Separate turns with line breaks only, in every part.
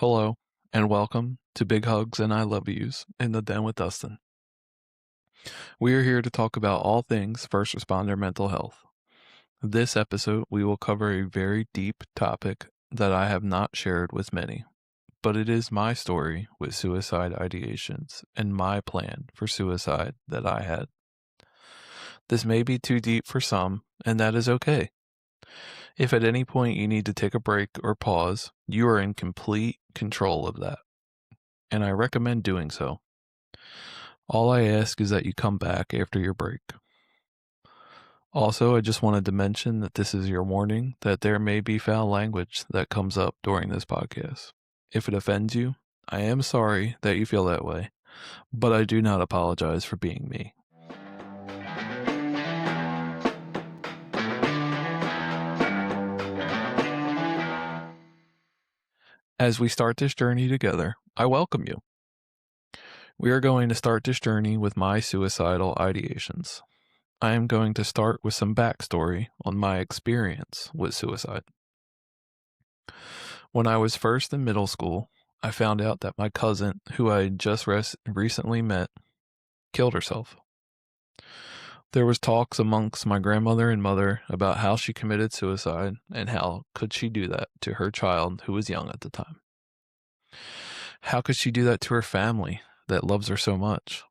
Hello, and welcome to Big Hugs and I Love Yous in the Den with Dustin. We are here to talk about all things first responder mental health. This episode, we will cover a very deep topic that I have not shared with many, but it is my story with suicide ideations and my plan for suicide that I had. This may be too deep for some, and that is okay. If at any point you need to take a break or pause, you are in complete control of that, and I recommend doing so. All I ask is that you come back after your break. Also, I just wanted to mention that this is your warning that there may be foul language that comes up during this podcast. If it offends you, I am sorry that you feel that way, but I do not apologize for being me. As we start this journey together, I welcome you. We are going to start this journey with my suicidal ideations. I am going to start with some backstory on my experience with suicide. When I was first in middle school, I found out that my cousin, who I had just recently met, killed herself. There was talks amongst my grandmother and mother about how she committed suicide and how could she do that to her child who was young at the time. How could she do that to her family that loves her so much?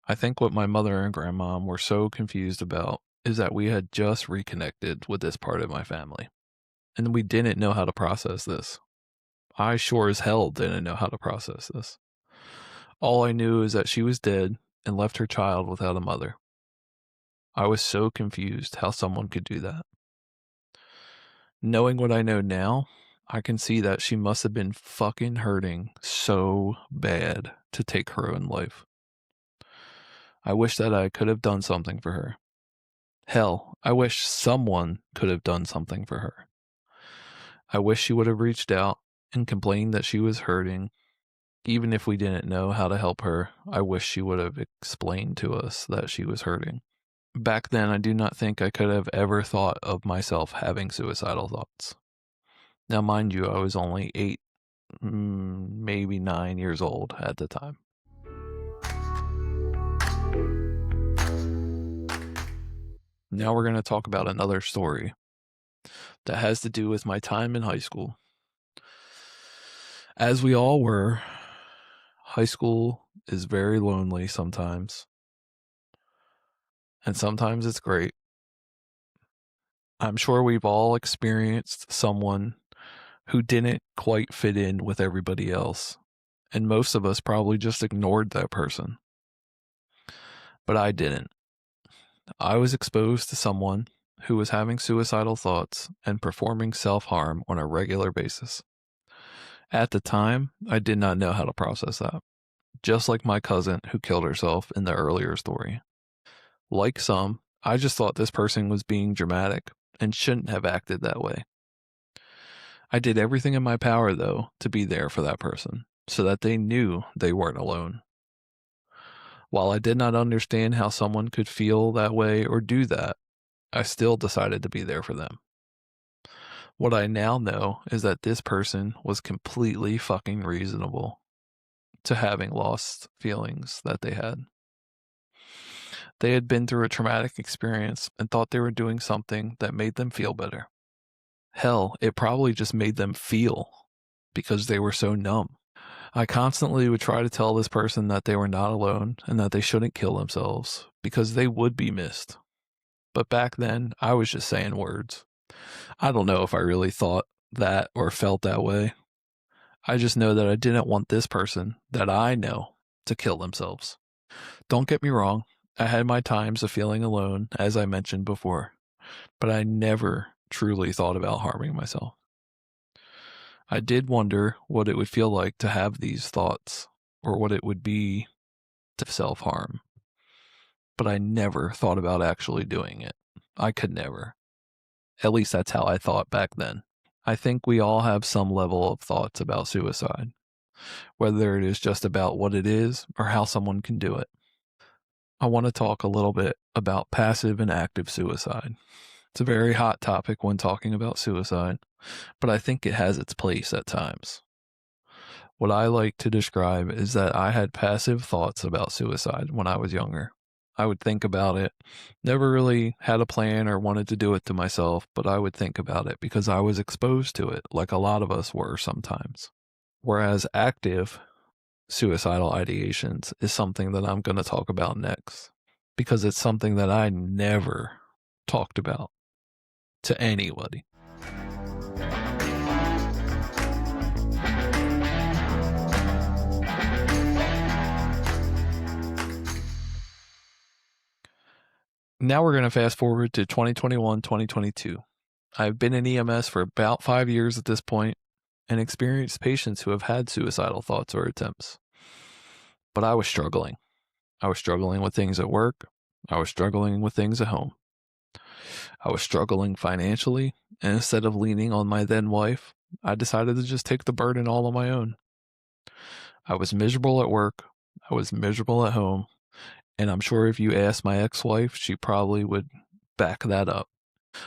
I think what my mother and grandma were so confused about is that we had just reconnected with this part of my family, and we didn't know how to process this. I sure as hell didn't know how to process this. All I knew is that she was dead and left her child without a mother. I was so confused how someone could do that. Knowing what I know now, I can see that she must have been fucking hurting so bad to take her own life. I wish that I could have done something for her. Hell, I wish someone could have done something for her. I wish she would have reached out and complained that she was hurting. Even if we didn't know how to help her, I wish she would have explained to us that she was hurting. Back then, I do not think I could have ever thought of myself having suicidal thoughts. Now, mind you, I was only 8, maybe 9 years old at the time. Now we're going to talk about another story that has to do with my time in high school. As we all were, high school is very lonely sometimes, and sometimes it's great. I'm sure we've all experienced someone who didn't quite fit in with everybody else, and most of us probably just ignored that person. But I didn't. I was exposed to someone who was having suicidal thoughts and performing self-harm on a regular basis. At the time, I did not know how to process that, just like my cousin who killed herself in the earlier story. Like some, I just thought this person was being dramatic and shouldn't have acted that way. I did everything in my power, though, to be there for that person, so that they knew they weren't alone. While I did not understand how someone could feel that way or do that, I still decided to be there for them. What I now know is that this person was completely fucking reasonable to having lost feelings that they had. They had been through a traumatic experience and thought they were doing something that made them feel better. Hell, it probably just made them feel because they were so numb. I constantly would try to tell this person that they were not alone and that they shouldn't kill themselves because they would be missed. But back then, I was just saying words. I don't know if I really thought that or felt that way. I just know that I didn't want this person that I know to kill themselves. Don't get me wrong, I had my times of feeling alone, as I mentioned before, but I never truly thought about harming myself. I did wonder what it would feel like to have these thoughts, or what it would be to self-harm, but I never thought about actually doing it. I could never. At least that's how I thought back then. I think we all have some level of thoughts about suicide, whether it is just about what it is or how someone can do it. I want to talk a little bit about passive and active suicide. It's a very hot topic when talking about suicide, but I think it has its place at times. What I like to describe is that I had passive thoughts about suicide when I was younger. I would think about it, never really had a plan or wanted to do it to myself, but I would think about it because I was exposed to it, like a lot of us were sometimes. Whereas active suicidal ideations is something that I'm going to talk about next because it's something that I never talked about to anybody. Now we're going to fast forward to 2021, 2022. I've been in EMS for about 5 years at this point and experienced patients who have had suicidal thoughts or attempts. But I was struggling. I was struggling with things at work. I was struggling with things at home. I was struggling financially, and instead of leaning on my then wife, I decided to just take the burden all on my own. I was miserable at work. I was miserable at home. And I'm sure if you asked my ex-wife, she probably would back that up.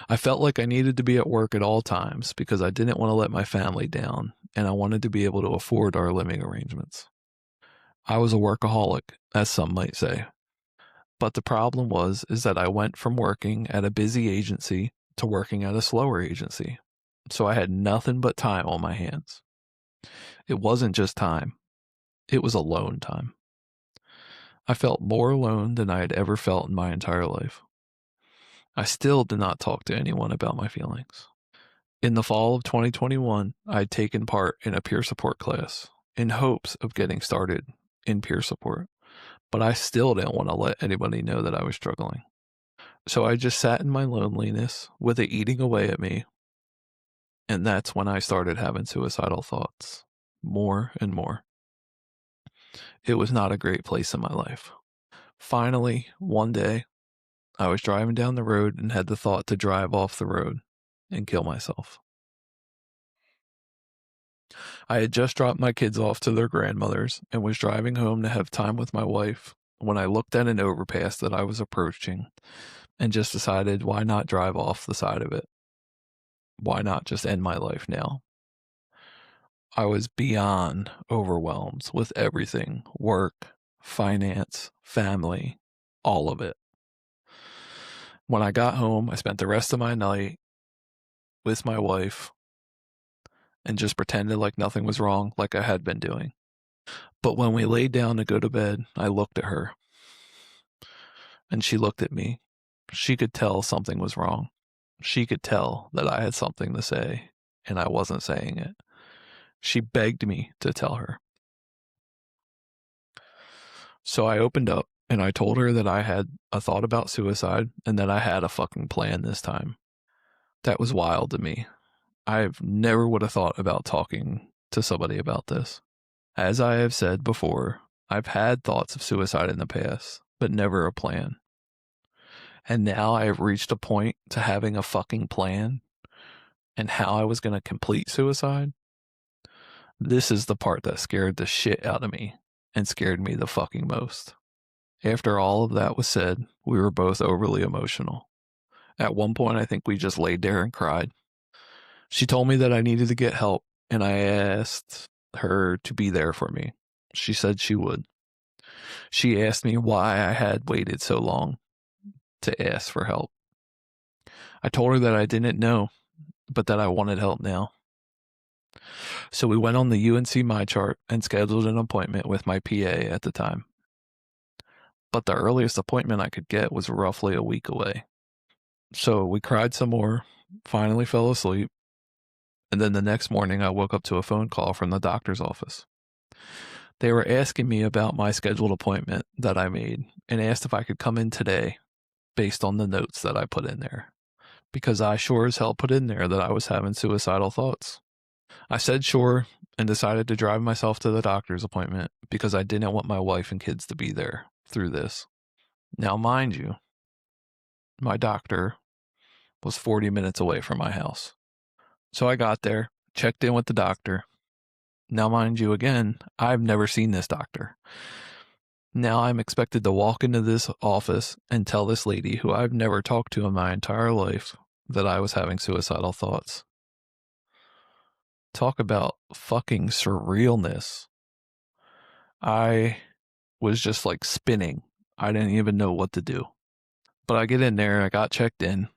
I felt like I needed to be at work at all times because I didn't want to let my family down, and I wanted to be able to afford our living arrangements. I was a workaholic, as some might say. But the problem is that I went from working at a busy agency to working at a slower agency. So I had nothing but time on my hands. It wasn't just time. It was alone time. I felt more alone than I had ever felt in my entire life. I still did not talk to anyone about my feelings. In the fall of 2021, I had taken part in a peer support class in hopes of getting started in peer support, but I still didn't want to let anybody know that I was struggling. So I just sat in my loneliness with it eating away at me, and that's when I started having suicidal thoughts, more and more. It was not a great place in my life. Finally, one day, I was driving down the road and had the thought to drive off the road and kill myself. I had just dropped my kids off to their grandmother's and was driving home to have time with my wife when I looked at an overpass that I was approaching and just decided, why not drive off the side of it? Why not just end my life now? I was beyond overwhelmed with everything: work, finance, family, all of it. When I got home, I spent the rest of my night with my wife and just pretended like nothing was wrong, like I had been doing. But when we laid down to go to bed, I looked at her and she looked at me. She could tell something was wrong. She could tell that I had something to say and I wasn't saying it. She begged me to tell her. So I opened up and I told her that I had a thought about suicide and that I had a fucking plan this time. That was wild to me. I never would have thought about talking to somebody about this. As I have said before, I've had thoughts of suicide in the past, but never a plan. And now I have reached a point to having a fucking plan and how I was going to complete suicide. This is the part that scared the shit out of me and scared me the fucking most. After all of that was said, we were both overly emotional. At one point, I think we just laid there and cried. She told me that I needed to get help, and I asked her to be there for me. She said she would. She asked me why I had waited so long to ask for help. I told her that I didn't know, but that I wanted help now. So we went on the UNC My Chart and scheduled an appointment with my PA at the time. But the earliest appointment I could get was roughly a week away. So we cried some more, finally fell asleep, and then the next morning I woke up to a phone call from the doctor's office. They were asking me about my scheduled appointment that I made and asked if I could come in today based on the notes that I put in there, because I sure as hell put in there that I was having suicidal thoughts. I said sure and decided to drive myself to the doctor's appointment because I didn't want my wife and kids to be there through this. Now, mind you, my doctor was 40 minutes away from my house. So I got there, checked in with the doctor. Now, mind you, again, I've never seen this doctor. Now I'm expected to walk into this office and tell this lady, who I've never talked to in my entire life, that I was having suicidal thoughts. talk about fucking surrealness. I was just like spinning. I didn't even know what to do. But I get in there, I got checked in.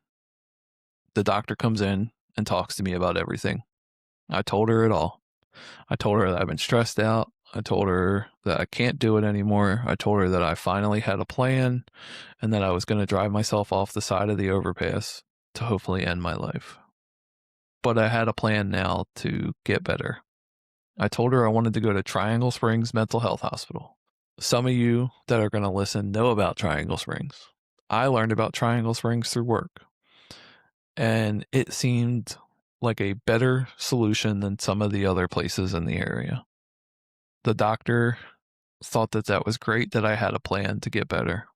The doctor comes in and talks to me about everything. I told her it all. I told her that I've been stressed out. I told her that I can't do it anymore. I told her that I finally had a plan and that I was going to drive myself off the side of the overpass to hopefully end my life. But I had a plan now to get better. I told her I wanted to go to Triangle Springs Mental Health Hospital. Some of you that are going to listen know about Triangle Springs. I learned about Triangle Springs through work, and it seemed like a better solution than some of the other places in the area. The doctor thought that that was great that I had a plan to get better.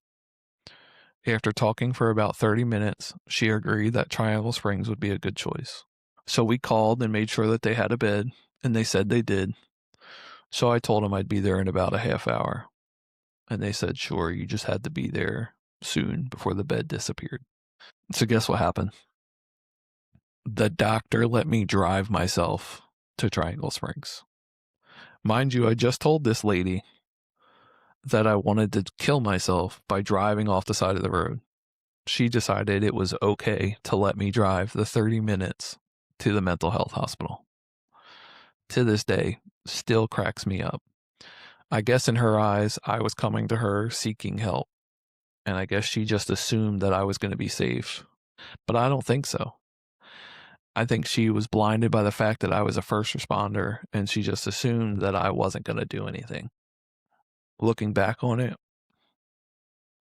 After talking for about 30 minutes, she agreed that Triangle Springs would be a good choice. So we called and made sure that they had a bed, and they said they did. So I told them I'd be there in about a half hour. And they said, sure, you just had to be there soon before the bed disappeared. So guess what happened? The doctor let me drive myself to Triangle Springs. Mind you, I just told this lady that I wanted to kill myself by driving off the side of the road. She decided it was okay to let me drive the 30 minutes to the mental health hospital. To this day, still cracks me up. I guess in her eyes, I was coming to her seeking help. And I guess she just assumed that I was going to be safe. But I don't think so. I think she was blinded by the fact that I was a first responder, and she just assumed that I wasn't going to do anything. Looking back on it,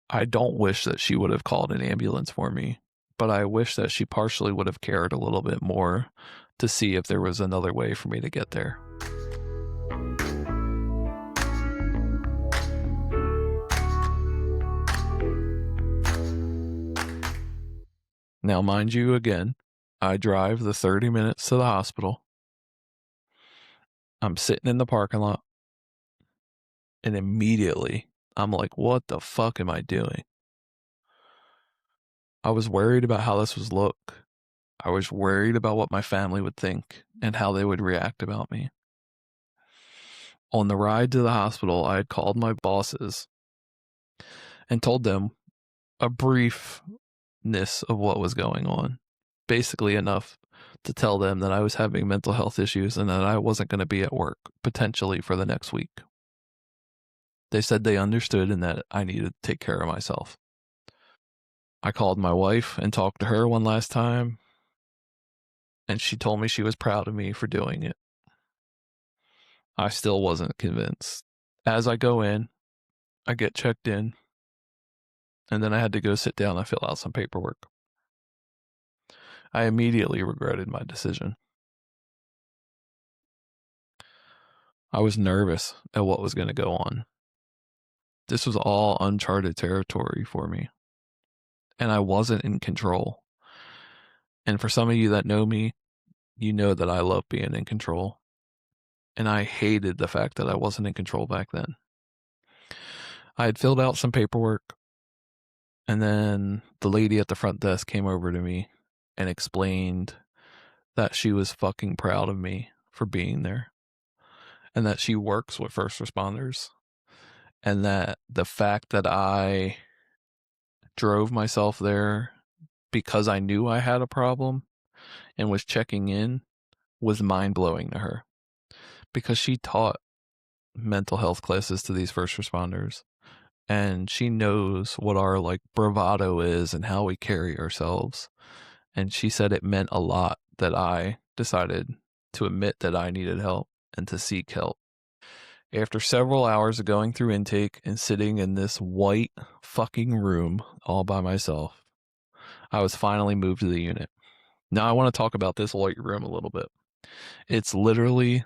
I don't wish that she would have called an ambulance for me, but I wish that she partially would have cared a little bit more to see if there was another way for me to get there. Now, mind you, again, I drive the 30 minutes to the hospital. I'm sitting in the parking lot, and immediately I'm like, what the fuck am I doing? I was worried about how this would look. I was worried about what my family would think and how they would react about me. On the ride to the hospital, I had called my bosses and told them a briefness of what was going on. Basically enough to tell them that I was having mental health issues and that I wasn't going to be at work, potentially for the next week. They said they understood and that I needed to take care of myself. I called my wife and talked to her one last time, and she told me she was proud of me for doing it. I still wasn't convinced. As I go in, I get checked in, and then I had to go sit down and fill out some paperwork. I immediately regretted my decision. I was nervous at what was going to go on. This was all uncharted territory for me, and I wasn't in control. And for some of you that know me, you know that I love being in control. And I hated the fact that I wasn't in control back then. I had filled out some paperwork, and then the lady at the front desk came over to me and explained that she was fucking proud of me for being there, and that she works with first responders, and that the fact that I drove myself there because I knew I had a problem and was checking in was mind-blowing to her, because she taught mental health classes to these first responders, and she knows what our like bravado is and how we carry ourselves. And she said it meant a lot that I decided to admit that I needed help and to seek help. After several hours of going through intake and sitting in this white fucking room all by myself, I was finally moved to the unit. Now I want to talk about this white room a little bit. It's literally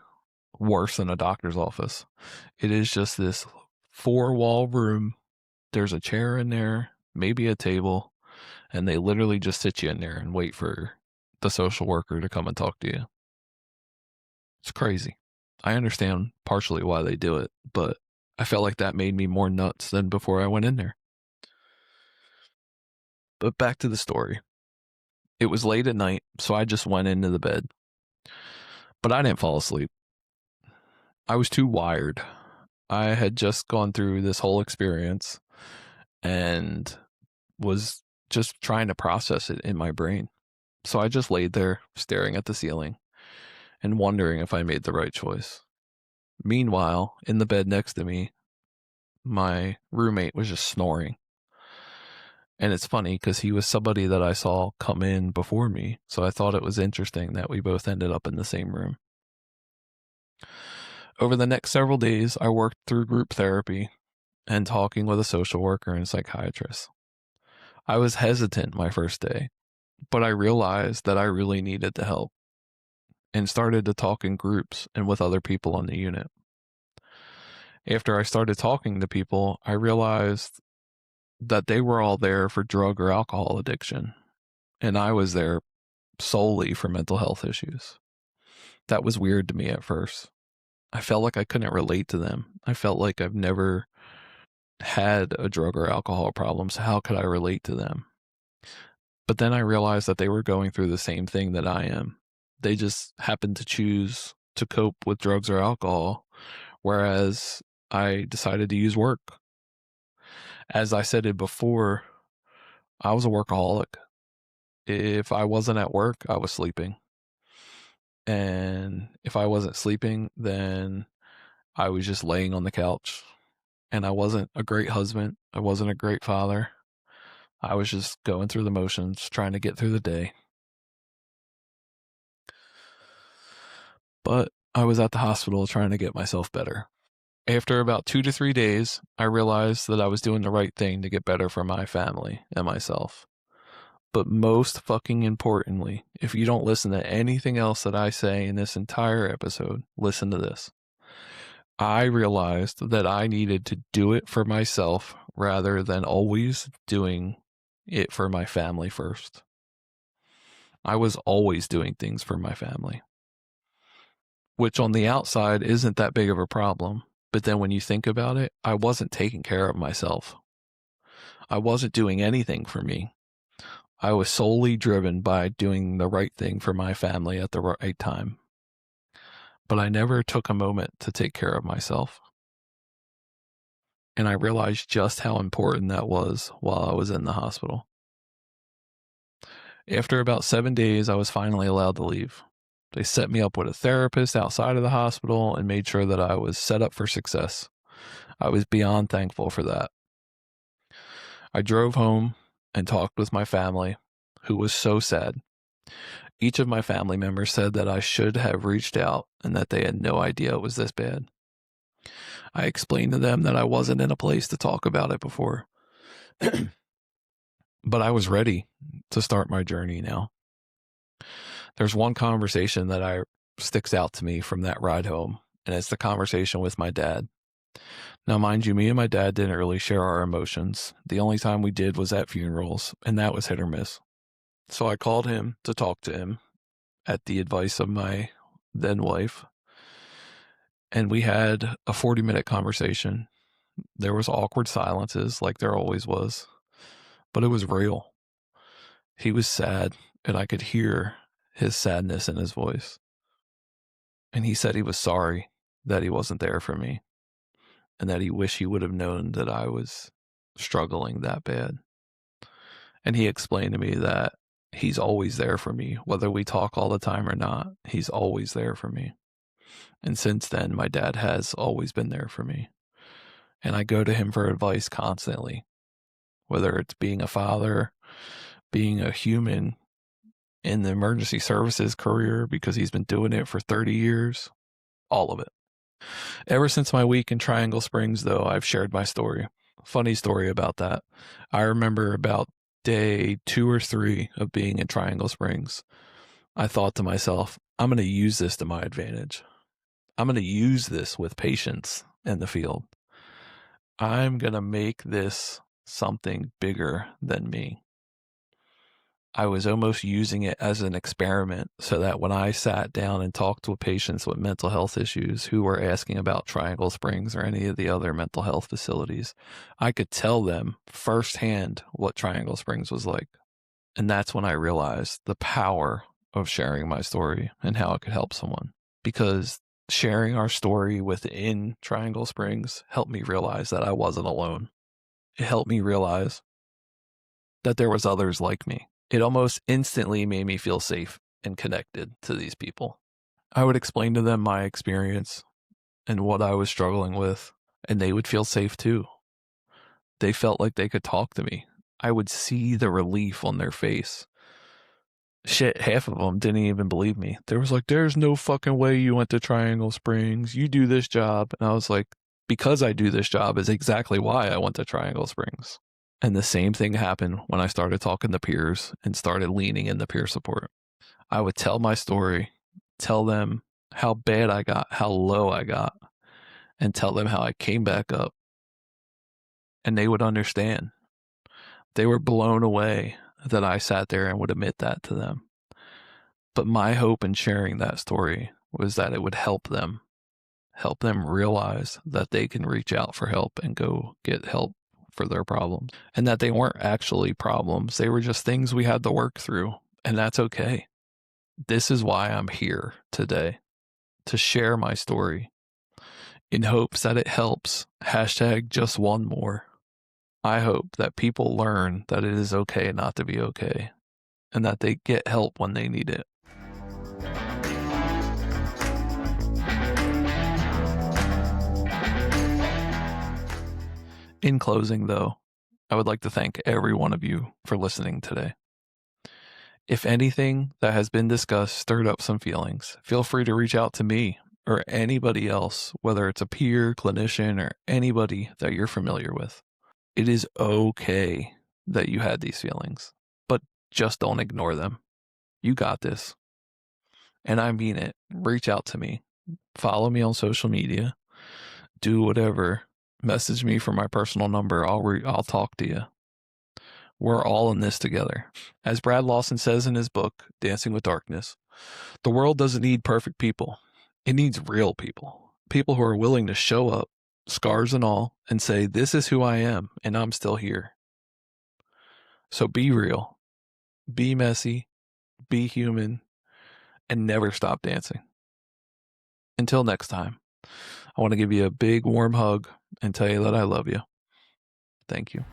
worse than a doctor's office. It is just this 4-wall room. There's a chair in there, maybe a table, and they literally just sit you in there and wait for the social worker to come and talk to you. It's crazy. I understand partially why they do it, but I felt like that made me more nuts than before I went in there. But back to the story. It was late at night, so I just went into the bed. But I didn't fall asleep. I was too wired. I had just gone through this whole experience and was just trying to process it in my brain. So I just laid there staring at the ceiling and wondering if I made the right choice. Meanwhile, in the bed next to me, my roommate was just snoring. And it's funny because he was somebody that I saw come in before me. So I thought it was interesting that we both ended up in the same room. Over the next several days, I worked through group therapy and talking with a social worker and psychiatrist. I was hesitant my first day, but I realized that I really needed the help and started to talk in groups and with other people on the unit. After I started talking to people, I realized that they were all there for drug or alcohol addiction, and I was there solely for mental health issues. That was weird to me at first. I felt like I couldn't relate to them. I felt like I've never had a drug or alcohol problem, so how could I relate to them? But then I realized that they were going through the same thing that I am. They just happened to choose to cope with drugs or alcohol, whereas I decided to use work. As I said it before, I was a workaholic. If I wasn't at work, I was sleeping. And if I wasn't sleeping, then I was just laying on the couch. And I wasn't a great husband. I wasn't a great father. I was just going through the motions, trying to get through the day. But I was at the hospital trying to get myself better. After about 2 to 3 days, I realized that I was doing the right thing to get better for my family and myself. But most fucking importantly, if you don't listen to anything else that I say in this entire episode, listen to this. I realized that I needed to do it for myself rather than always doing it for my family first. I was always doing things for my family, which on the outside isn't that big of a problem. But then when you think about it, I wasn't taking care of myself. I wasn't doing anything for me. I was solely driven by doing the right thing for my family at the right time. But I never took a moment to take care of myself. And I realized just how important that was while I was in the hospital. After about 7 days, I was finally allowed to leave. They set me up with a therapist outside of the hospital and made sure that I was set up for success. I was beyond thankful for that. I drove home and talked with my family, who was so sad. Each of my family members said that I should have reached out and that they had no idea it was this bad. I explained to them that I wasn't in a place to talk about it before, but I was ready to start my journey now. There's one conversation that sticks out to me from that ride home, and it's the conversation with my dad. Now, mind you, me and my dad didn't really share our emotions. The only time we did was at funerals, and that was hit or miss. So I called him to talk to him at the advice of my then wife, and we had a 40-minute conversation. There was awkward silences like there always was, but it was real. He was sad, and I could hear his sadness in his voice. And he said he was sorry that he wasn't there for me and that he wished he would have known that I was struggling that bad. And he explained to me that he's always there for me, whether we talk all the time or not. He's always there for me. And since then, my dad has always been there for me. And I go to him for advice constantly, whether it's being a father, being a human in the emergency services career, because he's been doing it for 30 years, all of it. Ever since my week in Triangle Springs, though, I've shared my story. Funny story about that. I remember about day 2 or 3 of being in Triangle Springs, I thought to myself, I'm going to use this to my advantage. I'm going to use this with patients in the field. I'm going to make this something bigger than me. I was almost using it as an experiment so that when I sat down and talked with patients with mental health issues who were asking about Triangle Springs or any of the other mental health facilities, I could tell them firsthand what Triangle Springs was like. And that's when I realized the power of sharing my story and how it could help someone. because sharing our story within Triangle Springs helped me realize that I wasn't alone. It helped me realize that there was others like me. It almost instantly made me feel safe and connected to these people. I would explain to them my experience and what I was struggling with, and they would feel safe too. They felt like they could talk to me. I would see the relief on their face. Shit, half of them didn't even believe me. They was like, there's no fucking way you went to Triangle Springs. You do this job. And I was like, because I do this job is exactly why I went to Triangle Springs. And the same thing happened when I started talking to peers and started leaning into peer support. I would tell my story, tell them how bad I got, how low I got, and tell them how I came back up. And they would understand. They were blown away that I sat there and would admit that to them. But my hope in sharing that story was that it would help them realize that they can reach out for help and go get help for their problems, and that they weren't actually problems. They were just things we had to work through, and that's okay. This is why I'm here today, to share my story in hopes that it helps. Hashtag just one more. I hope that people learn that it is okay not to be okay, and that they get help when they need it. In closing, though, I would like to thank every one of you for listening today. If anything that has been discussed stirred up some feelings, feel free to reach out to me or anybody else, whether it's a peer, clinician, or anybody that you're familiar with. It is okay that you had these feelings, but just don't ignore them. You got this. And I mean it. Reach out to me. Follow me on social media. Do whatever. Message me for my personal number. I'll talk to you. We're all in this together. As Brad Lawson says in his book, Dancing with Darkness, the world doesn't need perfect people. It needs real people. People who are willing to show up, scars and all, and say, this is who I am, and I'm still here. So be real, be messy, be human, and never stop dancing. Until next time, I want to give you a big warm hug and tell you that I love you. Thank you.